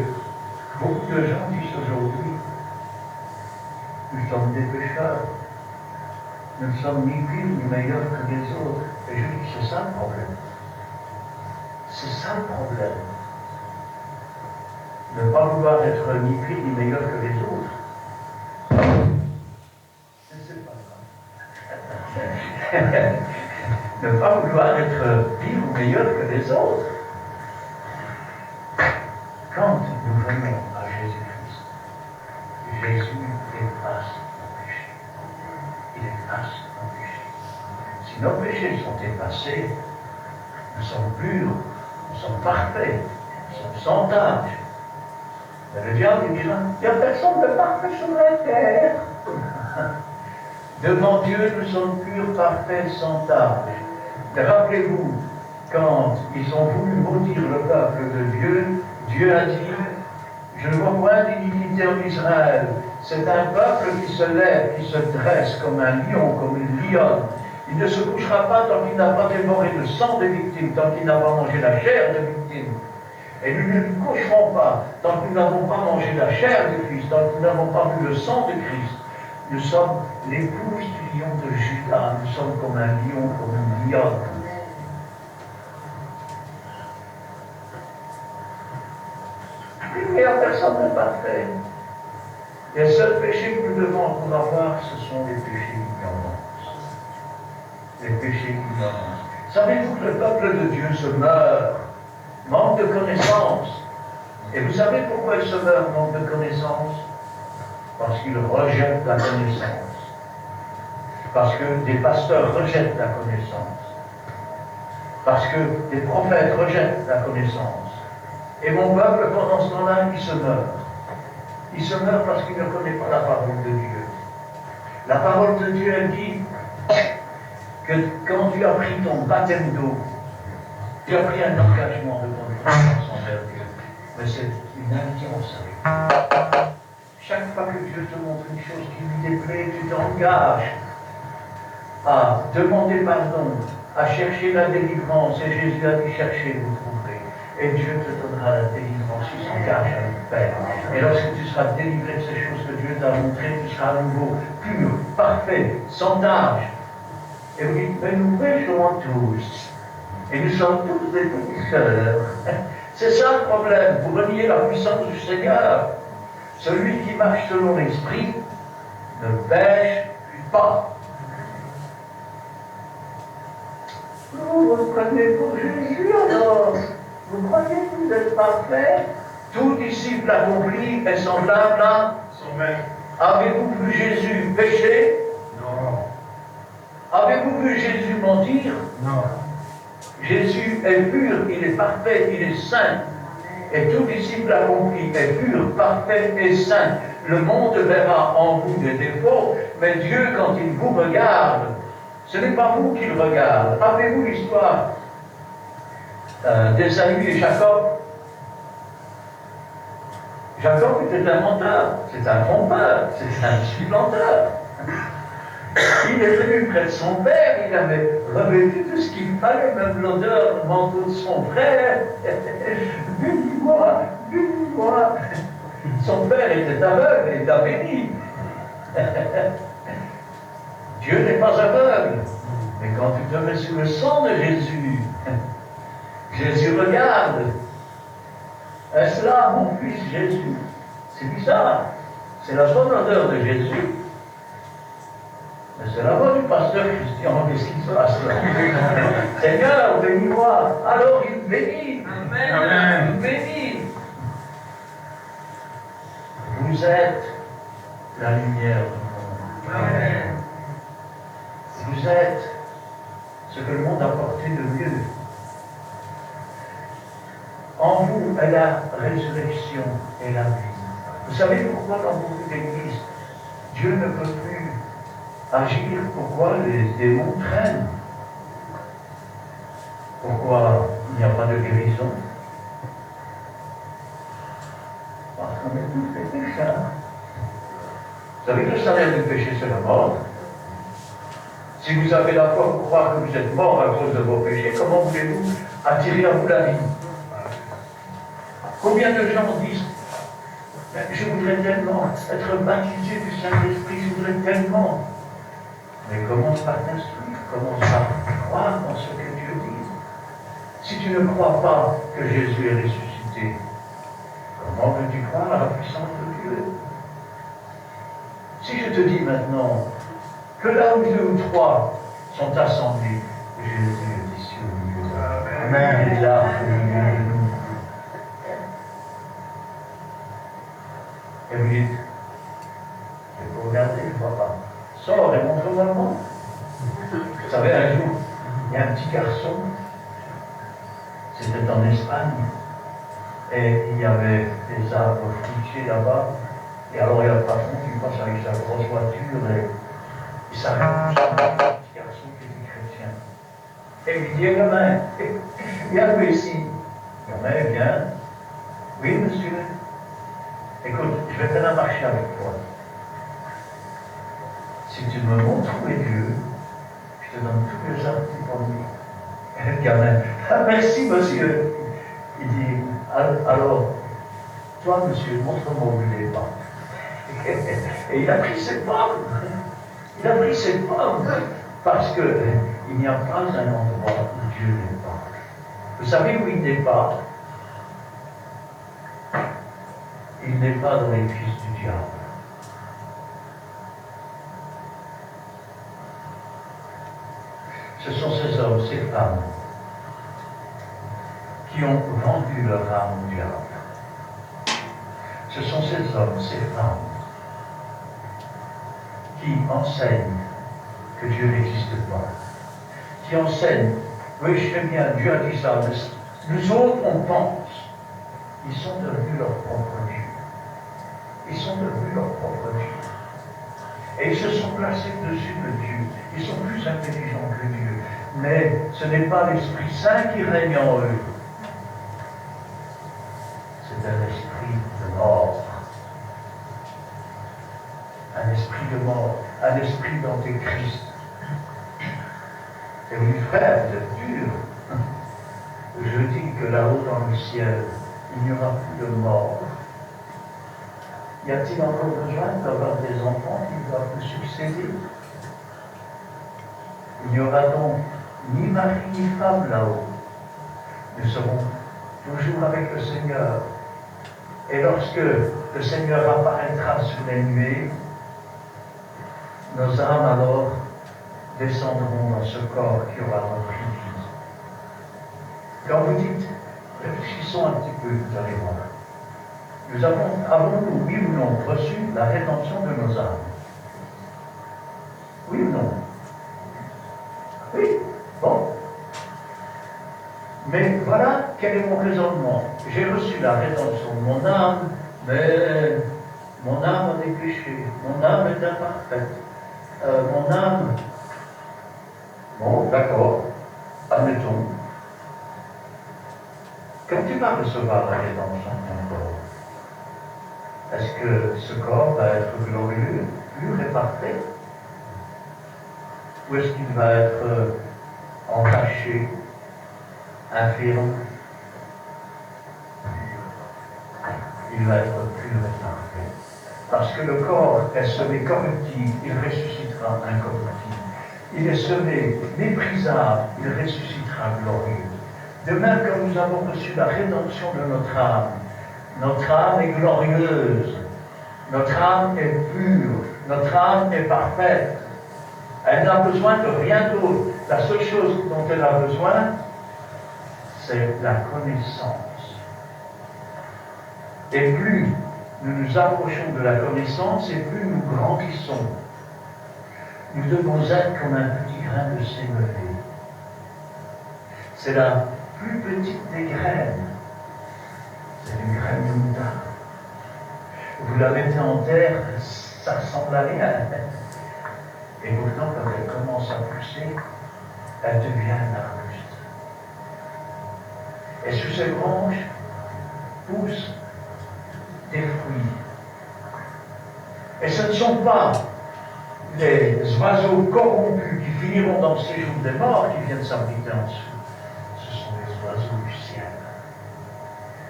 Speaker 2: beaucoup de gens disent aujourd'hui, nous sommes des pécheurs, nous ne sommes ni pires ni meilleurs que les autres. Et je dis, c'est ça le problème. C'est ça le problème. Ne pas vouloir être ni pire ni meilleur que les autres. C'est pas grave. Ne pas vouloir être pire ou meilleur que les autres. Quand nous venons à Jésus-Christ, Jésus efface nos péchés. Il efface nos péchés. Si nos péchés sont effacés, nous sommes purs, nous sommes parfaits, nous sommes sans tâche. Mais le diable il dira, il n'y a personne de parfait sur la terre. Devant Dieu, nous sommes purs, parfaits, sans tâche. Rappelez-vous, quand ils ont voulu maudire le peuple de Dieu, Dieu a dit, je ne vois point d'iniquité en Israël. C'est un peuple qui se lève, qui se dresse comme un lion, comme une lionne. Il ne se couchera pas tant qu'il n'a pas dévoré le sang des victimes, tant qu'il n'a pas mangé la chair des victimes. Et nous ne nous coucherons pas tant que nous n'avons pas mangé la chair de Christ, tant que nous n'avons pas bu le sang de Christ. Nous sommes l'épouse du lion de Judas, nous sommes comme un lion, comme une lionne. Il n'y a personne de parfait. Les seuls péchés que nous devons encore avoir, ce sont les péchés d'ignorance. Les péchés d'ignorance. Savez-vous que le peuple de Dieu se meurt, manque de connaissance? Et vous savez pourquoi il se meurt, manque de connaissance? Parce qu'il rejette la connaissance. Parce que des pasteurs rejettent la connaissance. Parce que des prophètes rejettent la connaissance. Et mon peuple, pendant ce temps-là, il se meurt. Il se meurt parce qu'il ne connaît pas la parole de Dieu. La parole de Dieu, elle dit que quand tu as pris ton baptême d'eau, tu as pris un engagement de confiance envers Dieu. Mais c'est une indifférence avec. Chaque fois que Dieu te montre une chose qui lui déplaît, tu t'engages à demander pardon, à chercher la délivrance. Et Jésus a dit, cherchez, vous trouverez. Et Dieu te donnera la délivrance, il s'engage à le faire. Et lorsque tu seras délivré de ces choses que Dieu t'a montrées, tu seras à nouveau pur, parfait, sans tâche. Et vous dites, mais nous péchons tous. Et nous sommes tous des pécheurs. C'est ça le problème. Vous reniez la puissance du Seigneur. Celui qui marche selon l'esprit ne pêche pas. Vous le prenez pour Jésus alors. Vous croyez que vous êtes parfait? Tout disciple accompli est semblable à son maître. Avez-vous vu Jésus pécher? Non. Avez-vous vu Jésus mentir? Non. Jésus est pur, il est parfait, il est saint. Et tout disciple accompli est pur, parfait et saint. Le monde verra en vous des défauts, mais Dieu, quand il vous regarde, ce n'est pas vous qu'il regarde. Rappelez-vous l'histoire d'Ésaü et Jacob. Jacob était un menteur, c'est un trompeur, c'est un supplanteur. Il est venu près de son père, il avait revêtu tout ce qu'il fallait, même l'odeur du manteau de son frère. Bénis-moi, bénis-moi. Son père était aveugle et t'a béni. Dieu n'est pas aveugle. Mais quand tu te mets sous le sang de Jésus, Jésus regarde. Est-ce là mon fils Jésus? C'est bizarre. C'est la bonne odeur de Jésus. Mais c'est la voix du pasteur Christian. Qu'est-ce qui se passe là? Seigneur, bénis-moi. Alors il bénit. Amen. Amen. Il bénit. Vous êtes la lumière du monde. Amen. Vous êtes ce que le monde a porté de mieux. En vous est la résurrection et la vie. Vous savez pourquoi dans beaucoup d'églises, Dieu ne peut plus agir? Pourquoi les démons traînent? Pourquoi il n'y a pas de guérison? Parce qu'on est tous des pécheurs. Vous savez que le salaire du péché, c'est la mort. Si vous avez la foi pour croire que vous êtes mort à cause de vos péchés, comment voulez-vous attirer à vous la vie? Combien de gens disent « Je voudrais tellement être baptisé du Saint-Esprit, je voudrais tellement. » Mais commence par t'instruire, commence par croire dans ce que Dieu dit. Si tu ne crois pas que Jésus est ressuscité, comment veux-tu croire à la puissance de Dieu? Si je te dis maintenant que là où 2 ou 3 sont assemblés, Jésus est ici au milieu d'eux. Amen. Il est là au milieu de nous. Et vous dites, il faut regarder, je ne vois pas. Sors et montre-moi le monde. Vous savez, un jour, il y a un petit garçon, c'était en Espagne, et il y avait des arbres fruitiers là-bas, et alors il y a le patron qui passe avec sa grosse voiture, et il s'arrête tout ça, un petit garçon qui est chrétien. Et il dit, gamin, viens ici. Gamin, viens. Oui, monsieur. Écoute, je vais faire un marché avec toi. Si tu me montres où est Dieu, je te donne tous les arbres qui pour lui. Et le gamin, ah, merci monsieur. Il dit, alors, toi monsieur, montre-moi où il est pas. Et il a pris ses pommes. Il a pris ses pommes. Parce qu'il n'y a pas un endroit où Dieu n'est pas. Vous savez où il n'est pas? Il n'est pas dans les fils du diable. Ce sont ces hommes, ces femmes, qui ont vendu leur âme au diable. Ce sont ces hommes, ces femmes, qui enseignent que Dieu n'existe pas. Qui enseignent, oui, je sais bien, Dieu a dit ça, mais nous autres, on pense. Ils sont devenus leur propre Dieu. Ils sont devenus leur propre Dieu. Et ils se sont placés dessus de Dieu. Ils sont plus intelligents que Dieu. Mais ce n'est pas l'Esprit Saint qui règne en eux. C'est un esprit de mort. Un esprit de mort. Un esprit d'antéchrist. Et oui, frère, vous êtes dur. Je dis que là-haut dans le ciel, il n'y aura plus de mort. Y a-t-il encore besoin d'avoir des enfants qui doivent nous succéder? Il n'y aura donc ni mari ni femme là-haut. Nous serons toujours avec le Seigneur. Et lorsque le Seigneur apparaîtra sur les nuées, nos âmes alors descendront dans ce corps qui aura repris vie. Quand vous dites, réfléchissons un petit peu, vous allez voir. Avons-nous, oui ou non, reçu la rédemption de nos âmes? Oui ou non? Oui. Bon. Mais voilà quel est mon raisonnement. J'ai reçu la rédemption de mon âme, mais Mon âme a des péchés, mon âme est imparfaite, mon âme... Bon, d'accord, admettons. Quand tu vas recevoir la rédemption de ton corps, est-ce que ce corps va être glorieux, pur et parfait? Ou est-ce qu'il va être entaché, infirme? Il va être pur et parfait. Parce que le corps est semé corruptible, il ressuscitera incorruptible. Il est semé méprisable, il ressuscitera glorieux. De même que nous avons reçu la rédemption de notre âme est glorieuse, notre âme est pure, notre âme est parfaite. Elle n'a besoin de rien d'autre. La seule chose dont elle a besoin, c'est la connaissance. Et plus nous nous approchons de la connaissance, et plus nous grandissons. Nous devons être comme un petit grain de sénévé. C'est la plus petite des graines. C'est une graine de moutarde. Vous la mettez en terre, ça ne ressemble à rien. Et pourtant, quand elle commence à pousser, elle devient un arbuste. Et sous ses branches poussent des fruits. Et ce ne sont pas les oiseaux corrompus qui finiront dans le séjour des morts qui viennent s'abriter en dessous. Ce sont les oiseaux du ciel.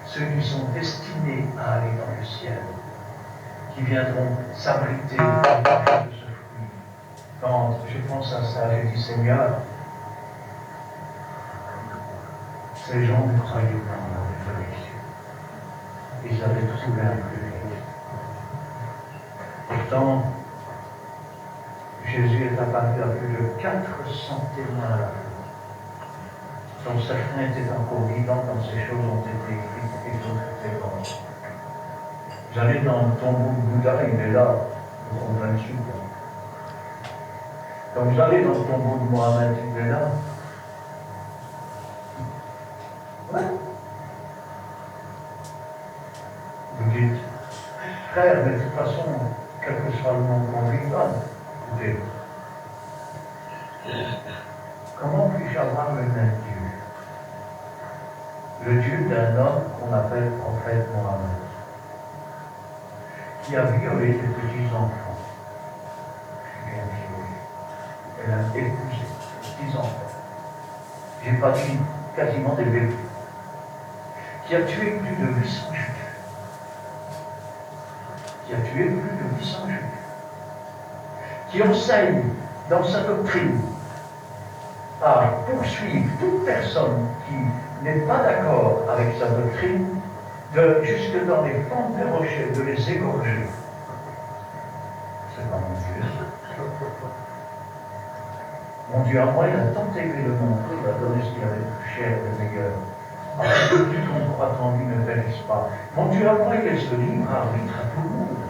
Speaker 2: Ceux qui sont destinés à aller dans le ciel, qui viendront s'abriter de ce fruit. Quand je pense à ça, je dis Seigneur, ces gens ne croyaient pas en la résurrection. Ils avaient trouvé un privilège. Pourtant, Jésus est apparu à plus de 400 témoins à la fois, dont certains étaient encore vivants quand ces choses ont été écrites et d'autres étaient morts. J'allais dans le tombeau de Bouddha, il est là, le convaincu. Quand vous allez dans le tombeau de Mohamed, il est là. Ouais. Vous dites, frère, mais de toute façon, quel que soit le nom qu'on lui donne, écoutez, comment puis-je avoir le même Dieu? Le Dieu d'un homme qu'on appelle prophète Mohammed, qui a violé des petits-enfants. Bien violé. Elle a épousé des petits-enfants. J'ai pas dit quasiment des bébés. Qui a tué plus de 800 juifs. Qui a tué plus de 800 juifs. Qui enseigne dans sa doctrine à poursuivre toute personne qui n'est pas d'accord avec sa doctrine, jusque dans les fentes des rochers, de les égorger. C'est pas mon Dieu. Mon Dieu, à moi, il a tant aimé le monde, il a donné ce qu'il avait de cher et de meilleur. Alors que tout qu'on croit en lui ne périsse pas. Mon Dieu, à moi, il laisse le libre arbitre à tout le monde.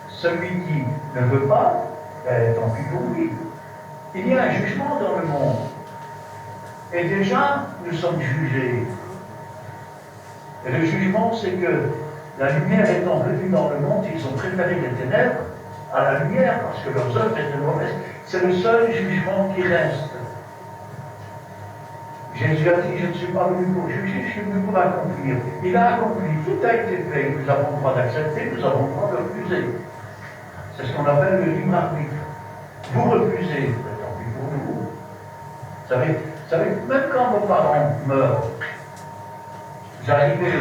Speaker 2: Celui qui ne veut pas, tant pis pour lui. Il y a un jugement dans le monde. Et déjà, nous sommes jugés. Et le jugement, c'est que la lumière étant venue dans le monde, ils ont préféré les ténèbres à la lumière parce que leurs œuvres étaient mauvaises. C'est le seul jugement qui reste. Jésus a dit, je ne suis pas venu pour juger, je suis venu pour accomplir. Il a accompli, tout a été fait. Nous avons le droit d'accepter, nous avons le droit de refuser. C'est ce qu'on appelle le libre arbitre. Vous refusez, tant pis pour vous. Vous savez, même quand vos parents meurent, vous arrivez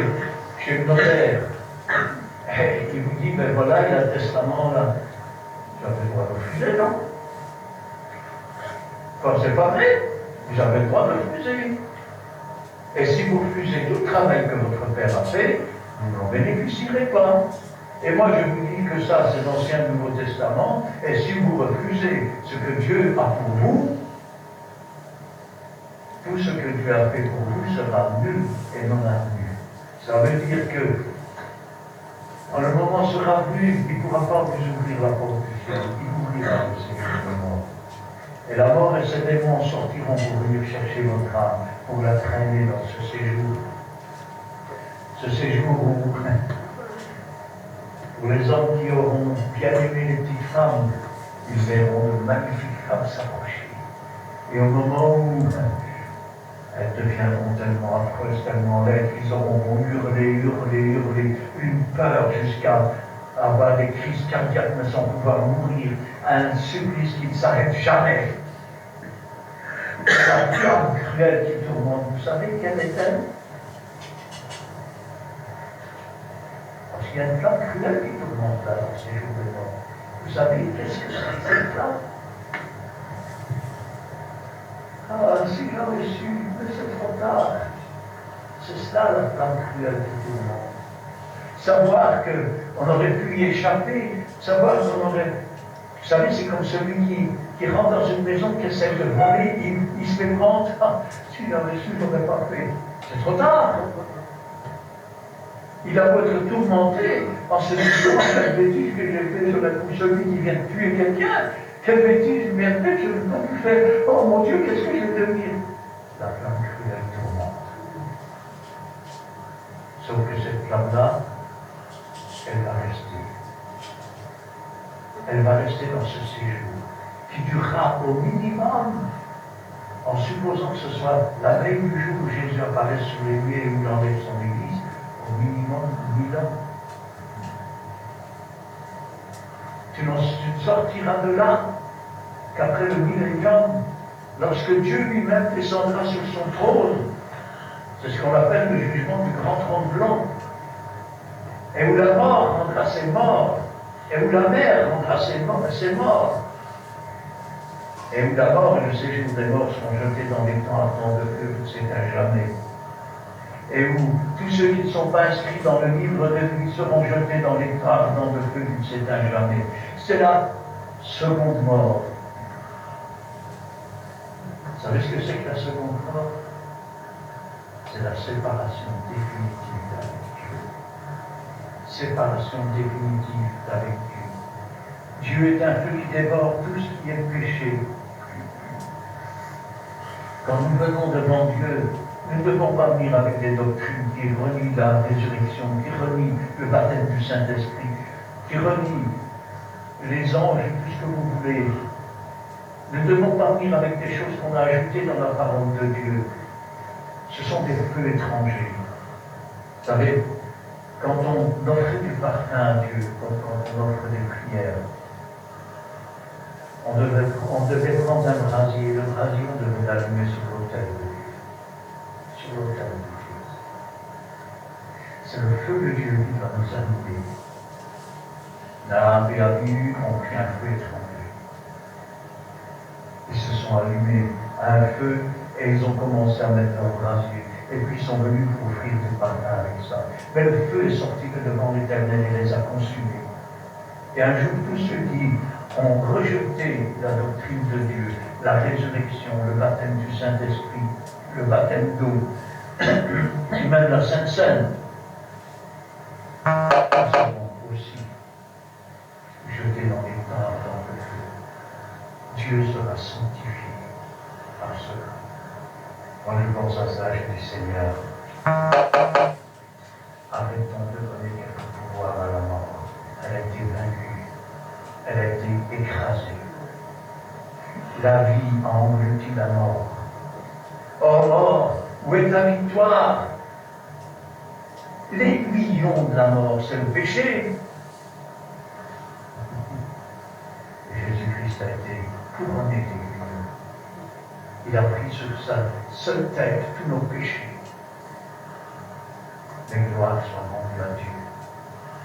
Speaker 2: chez le notaire, et il vous dit, ben voilà, il y a le testament là. Vous avez le droit de refuser, non? Quand c'est pas vrai, vous avez le droit de refuser. Et si vous refusez tout le travail que votre père a fait, vous n'en bénéficierez pas. Et moi je vous dis que ça, c'est l'Ancien et Nouveau Testament, et si vous refusez ce que Dieu a pour vous, tout ce que Dieu a fait pour vous sera nul et non avenu. Ça veut dire que, quand le moment sera venu, il ne pourra pas vous ouvrir la porte du ciel, il ouvrira le séjour de mort. Et la mort et ses démons sortiront pour venir chercher votre âme, pour la traîner dans ce séjour. Ce séjour où Pour les hommes qui auront bien aimé les petites femmes, ils verront de magnifiques femmes s'approcher. Et au moment où elles deviendront tellement affreuses, tellement laides, qu'ils auront hurlé, une peur jusqu'à avoir des crises cardiaques, mais sans pouvoir mourir, un supplice qui ne s'arrête jamais. La flamme cruelle qui tourmente, vous savez quelle est-elle? Parce qu'il y a une flamme cruelle qui tourmente là dans ces jours de mort. Vous savez qu'est-ce que c'est cette flamme? Ah, si j'aurais su, mais c'est trop tard. C'est cela la flamme cruelle qui tourmente. Savoir qu'on aurait pu y échapper, savoir qu'on aurait... Vous savez, c'est comme celui qui rentre dans une maison, qui essaie de voler, il se fait prendre. Ah, si j'avais su, je n'aurais pas fait. C'est trop tard. Il a beau être tourmenté en se disant quelle bêtise que j'ai fait sur celui qui vient de tuer quelqu'un. Quelle bêtise je viens de faire, je n'ai pas pu faire. Oh mon Dieu, qu'est-ce que je vais devenir? La flamme cruelle tourmente. Sauf que cette flamme-là, elle va rester. Elle va rester dans ce séjour, qui durera au minimum, en supposant que ce soit la veille du jour où Jésus apparaît sur les nuées et où il enlève son Église, au minimum 1000 ans. Tu ne sortiras de là qu'après le millénium, lorsque Dieu lui-même descendra sur son trône. C'est ce qu'on appelle le jugement du grand trône blanc. Et où la mort rendra ses morts, et où la mer rendra ses morts, et où la mort et le séjour des morts seront jetés dans les temps ardents de feu, c'est à jamais. Et où tous ceux qui ne sont pas inscrits dans le livre de vie seront jetés dans les temps ardents de feu, c'est à jamais. C'est la seconde mort. Vous savez ce que c'est que la seconde mort? C'est la séparation définitive d'avec Dieu. Séparation définitive d'avec Dieu. Dieu est un feu qui dévore tout ce qui est péché. Quand nous venons devant Dieu, nous ne devons pas venir avec des doctrines qui renient la résurrection, qui renient le baptême du Saint-Esprit, qui renient les anges et tout ce que vous voulez. Nous ne devons pas venir avec des choses qu'on a ajoutées dans la parole de Dieu. Ce sont des feux étrangers. Vous savez, quand on offre du parfum à Dieu, quand on offre des prières, on devait prendre un brasier, le brasier, on devait l'allumer sur l'autel de Dieu. Sur l'autel de Dieu. C'est le feu de Dieu qui va nous allumer. Nahab et Abihu ont pris un feu étranger. Ils se sont allumés à un feu et ils ont commencé à mettre leur brasier. Et puis ils sont venus pour offrir du parfum avec ça. Mais le feu est sorti de devant l'Éternel et les a consumés. Et un jour, tous ceux qui ont rejeté la doctrine de Dieu, la résurrection, le baptême du Saint-Esprit, le baptême d'eau, et même la Sainte Seine, ils seront aussi jetés dans les temps ardents de feu. Dieu sera sanctifié par cela. Moi, je pense à ça, je dis Seigneur, arrêtons de donner quelque pouvoir à la mort. Elle a été vaincue, elle a été écrasée. La vie a englouti la mort. Oh mort, où est ta victoire? L'aiguillon de la mort, c'est le péché. Jésus-Christ a été couronné d'aiguillons. Il a pris sur sa seule tête tous nos péchés. Mais gloire soit rendue à Dieu,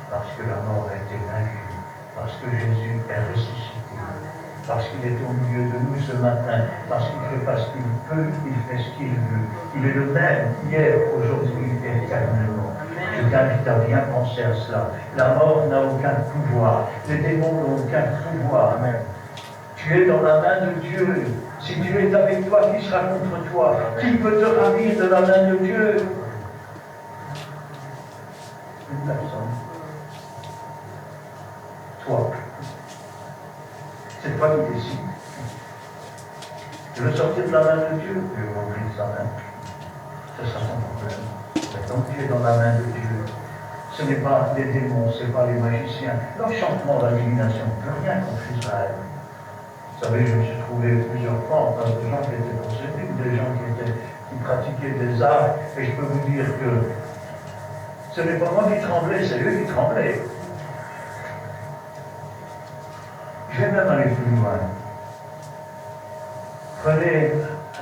Speaker 2: parce que la mort a été vaincue, parce que Jésus est ressuscité, parce qu'il est au milieu de nous ce matin, parce qu'il fait pas ce qu'il peut, il fait ce qu'il veut. Il est le même hier, aujourd'hui, éternellement. Je t'invite à bien penser à cela. La mort n'a aucun pouvoir, les démons n'ont aucun pouvoir. Amen. Tu es dans la main de Dieu. Si Dieu est avec toi, qui sera contre toi? Qui peut te ravir de la main de Dieu? Une personne. Toi. C'est toi qui décides. Tu veux sortir de la main de Dieu? Tu veux ouvrir sa main. Ce sera ton problème. Mais tant que tu es dans la main de Dieu, Ce n'est pas les démons, ce n'est pas les magiciens. L'enchantement, la divination, plus rien contre Israël. Vous savez, je me suis trouvé plusieurs fois en face de gens qui étaient possédés, ou des gens qui pratiquaient des arts, et je peux vous dire que ce n'est pas moi qui tremblais, c'est eux qui tremblaient. Je vais même aller plus loin. Prenez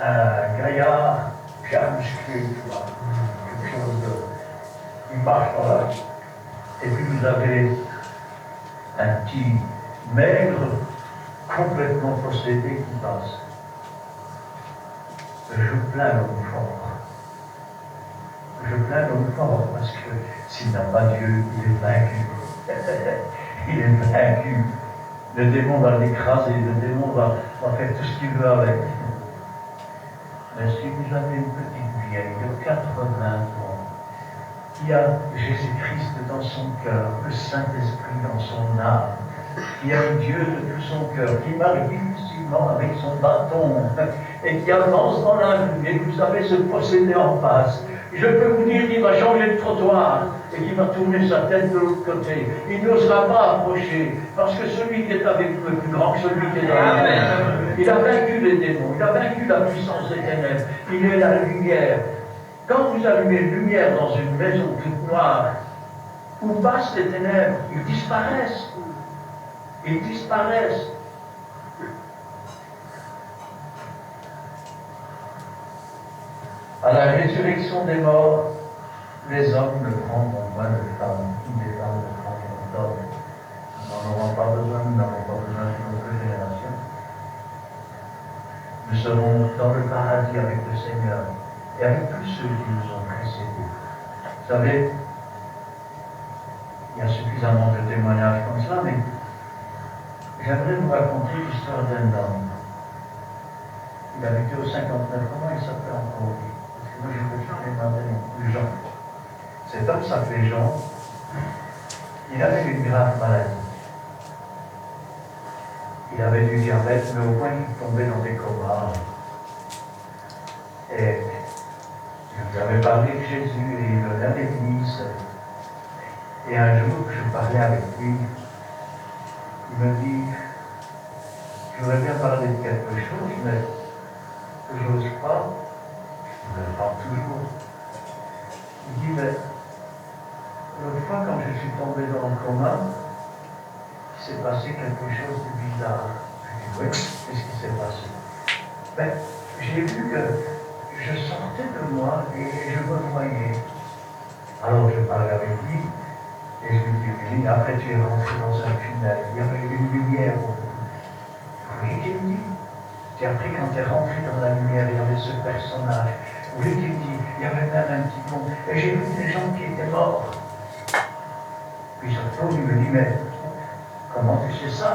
Speaker 2: un gaillard bien musclé, quelque chose qui marche par là. Et puis vous avez un petit maigre, complètement possédé qui passe. Je plains l'homme fort. Je plains l'homme fort parce que s'il n'a pas Dieu, il est vaincu. Il est vaincu. Le démon va l'écraser, le démon va faire tout ce qu'il veut avec. Mais si vous avez une petite vieille de 80 ans, qui a Jésus-Christ dans son cœur, le Saint-Esprit dans son âme, qui aime Dieu de tout son cœur, qui marche difficilement avec son bâton, et qui avance dans la rue, et vous savez ce possédé en face, je peux vous dire qu'il va changer de trottoir et qu'il va tourner sa tête de l'autre côté. Il n'osera pas approcher, parce que celui qui est avec nous est plus grand que celui qui est dans la mer. Il a vaincu les démons, il a vaincu la puissance des ténèbres, il est la lumière. Quand vous allumez une lumière dans une maison toute noire, où passent les ténèbres? Ils disparaissent. Ils disparaissent. À la résurrection des morts, les hommes ne prendront moins de femmes, les femmes ne prendront d'hommes. Nous n'en aurons pas besoin, nous n'avons pas besoin de notre génération. Nous serons dans le paradis avec le Seigneur et avec tous ceux qui nous ont précédés. Vous savez, il y a suffisamment de témoignages comme ça, mais j'aimerais vous raconter l'histoire d'un homme. Il habitait au 59, comment il s'appelait encore? Moi, je peux toujours les demander, Jean. Cet homme s'appelait Jean. Il avait une grave maladie. Il avait du diabète, mais au point qu'il tombait dans des comas. Et je lui avais parlé de Jésus et il venait à l'église. Et un jour, je parlais avec lui. Il me dit, je voudrais bien parler de quelque chose, mais je n'ose pas. Je le parle toujours. Il dit, mais l'autre fois, quand je suis tombé dans le coma, il s'est passé quelque chose de bizarre. Je dis, oui, qu'est-ce qui s'est passé? Ben, j'ai vu que je sortais de moi et je me voyais. Alors je parlais avec lui et je lui dis, après tu es rentré dans un tunnel, il y avait une lumière. Oui, il me dit. Et après, quand tu es rentré dans la lumière, il y avait ce personnage. Oui, il me dit, il y avait même un petit pont. Et j'ai vu des gens qui étaient morts. Puis surtout, il me dit, mais comment tu sais ça?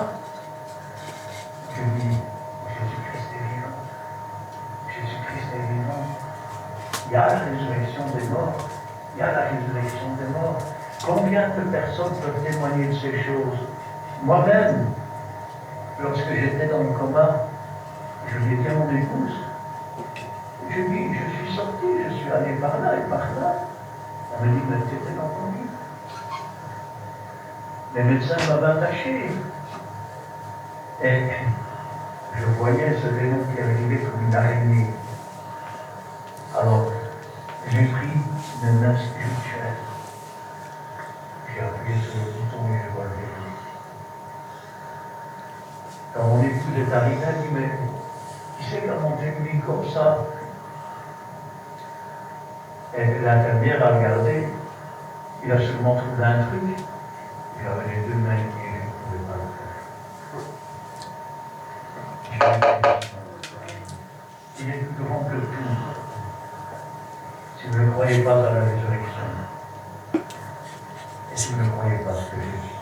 Speaker 2: Je lui dis, Jésus-Christ est vivant. Jésus-Christ est vivant. Il y a la résurrection des morts. Il y a la résurrection des morts. Combien de personnes peuvent témoigner de ces choses? Moi-même, lorsque j'étais dans le coma, je lui ai dit à mon épouse, je lui ai dit, je suis sorti, je suis allé par là et par là. Elle me dit, mais tu étais dans ton lit. Les médecins m'avaient attaché. Et je voyais ce démon qui arrivait comme une araignée. Alors, j'ai pris une main spirituelle. J'ai appuyé sur le bouton et je vois le démon. Quand mon épouse est arrivée, elle dit, mais qui c'est qui a monté une ligne comme ça? Et l'infirmière a regardé, il a seulement trouvé un truc. J'avais les deux mains liées, je ne pouvais pas le faire. Il est plus grand que tout. Si vous ne croyez pas à la résurrection, et si vous ne croyez pas ce que j'ai dit,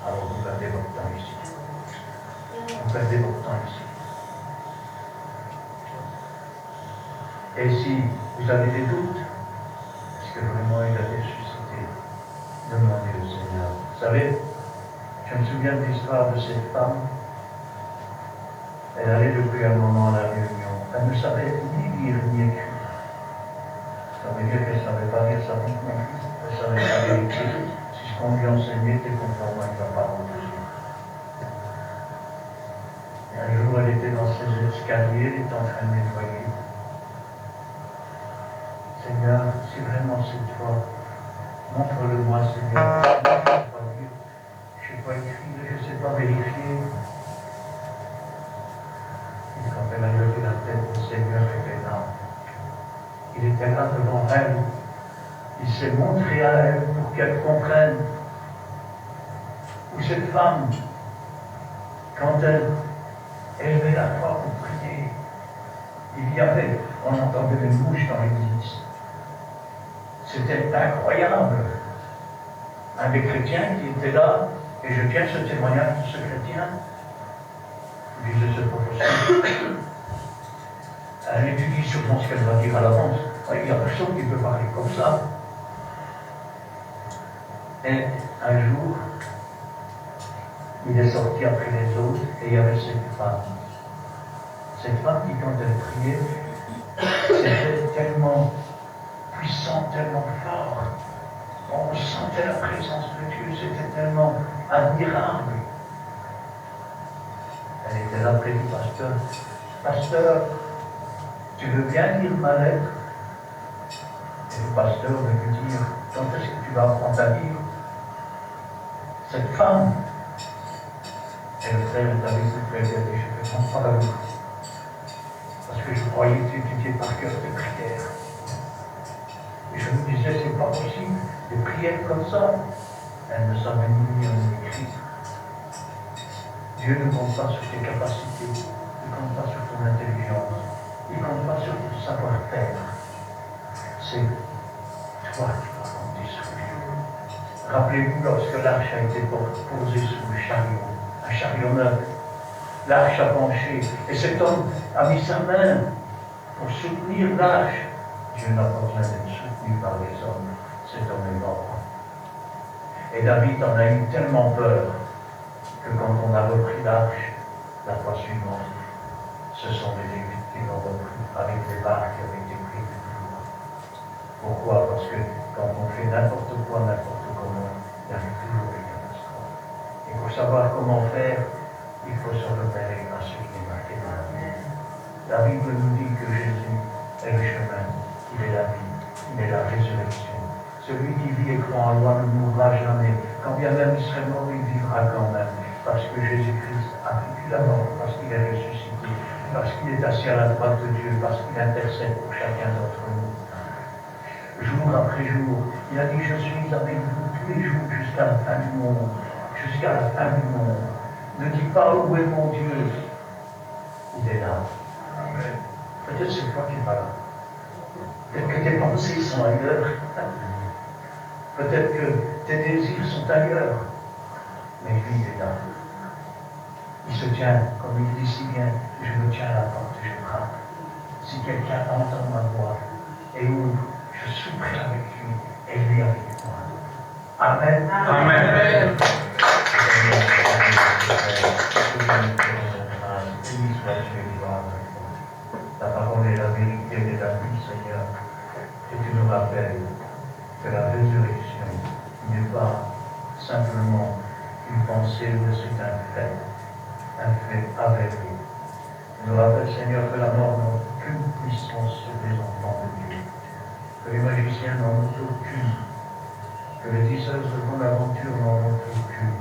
Speaker 2: alors vous perdez votre temps ici. Vous perdez votre temps ici. Et si vous avez des doutes, est-ce que vraiment il a ressuscité? Demandez au Seigneur. Vous savez, je me souviens de l'histoire de cette femme. Elle allait depuis un moment à la réunion. Elle ne savait ni lire ni écrire. Ça veut dire qu'elle ne savait pas dire ça non plus. Ça n'est pas vérité. Si ce qu'on lui enseignait était conforme avec la parole de Dieu. Et un jour, elle était dans ses escaliers, elle était en train de nettoyer. Seigneur, si vraiment c'est toi, montre-le-moi, Seigneur. Je ne sais pas lire, je ne sais pas écrire, je ne sais pas vérifier. Et quand elle a levé la tête, le Seigneur était là. Il était là devant elle. Il s'est montré à elle pour qu'elle comprenne où cette femme, quand elle élevait la voix pour prier, il y avait, on entendait des mouches dans l'église. C'était incroyable. Un des chrétiens qui était là, et je tiens ce témoignage de ce chrétien, disait ce professeur. Elle étudie sûrement ce qu'elle va dire à l'avance. Il n'y a personne qui peut parler comme ça. Et un jour, il est sorti après les autres et il y avait cette femme. Cette femme qui, quand elle priait, c'était tellement puissant, tellement fort. On sentait la présence de Dieu, c'était tellement admirable. Elle était là près du pasteur. Pasteur, tu veux bien lire ma lettre? Et le pasteur veut lui dire, quand est-ce que tu vas apprendre à lire? Cette femme, et le frère est avec le frère, il a dit, je ne comprends pas la bouche. Parce que je croyais que tu étudiais par cœur tes prières. Et je me disais, c'est pas possible, des prières comme ça. Elle ne savait ni lire ni écrire. Dieu ne compte pas sur tes capacités, il ne compte pas sur ton intelligence, il ne compte pas sur ton savoir-faire. C'est toi qui vas compter sur Dieu. Rappelez-vous lorsque l'arche a été posée sur le chariot, un chariot neuf, l'arche a penché, et cet homme a mis sa main pour soutenir l'arche. Dieu n'a pas besoin d'être soutenu par les hommes, cet homme est mort. Et David en a eu tellement peur que quand on a repris l'arche, la fois suivante, ce sont les Lévites qui l'ont repris avec les barres qui avaient été prises du jour. Pourquoi? Parce que quand on fait n'importe quoi, n'importe comment, il y a toujours des catastrophes. Et pour savoir comment faire, il faut se repérer à ce qui est marqué dans la Bible. La Bible nous dit que Jésus est le chemin, il est la vie, il est la résurrection. Celui qui vit et croit en loi ne mourra jamais. Quand bien même il serait mort, il vivra quand même. Parce que Jésus-Christ a vécu la mort, parce qu'il est ressuscité, parce qu'il est assis à la droite de Dieu, parce qu'il intercède pour chacun d'entre nous. Jour après jour, il a dit, je suis avec vous tous les jours jusqu'à la fin du monde. Jusqu'à la fin du monde. Ne dis pas où est mon Dieu. Il est là. Peut-être c'est toi qui es pas là. Peut-être que tes pensées sont ailleurs. Peut-être que tes désirs sont ailleurs. Mais lui, il est là. Il se tient, comme il dit si bien, je me tiens à la porte et je frappe. Si quelqu'un entend ma voix et ouvre, je souperai avec lui et lui avec moi. Amen. Amen. La parole est la vérité et la vie, Seigneur. Et tu nous rappelles que la résurrection n'est pas simplement une pensée, mais c'est un fait avéré. Tu nous rappelles, Seigneur, que la mort n'a aucune puissance sur les enfants de Dieu, que les magiciens n'en ont aucune, que les disseurs de bonne aventure n'en ont aucune.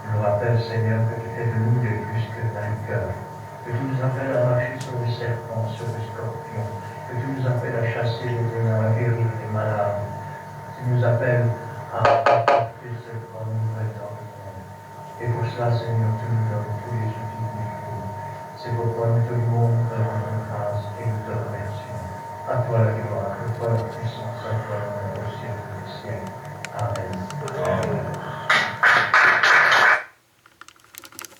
Speaker 2: Tu nous rappelles, Seigneur, que tu es venu de plus que vainqueur, que tu nous appelles à marcher sur les serpents, sur les scorpions, que tu nous appelles à chasser les démons, à guérir les malades. Tu nous appelles à apporter cette bonne nouvelle dans le monde. Et pour cela, Seigneur, tu nous donnes tous les jours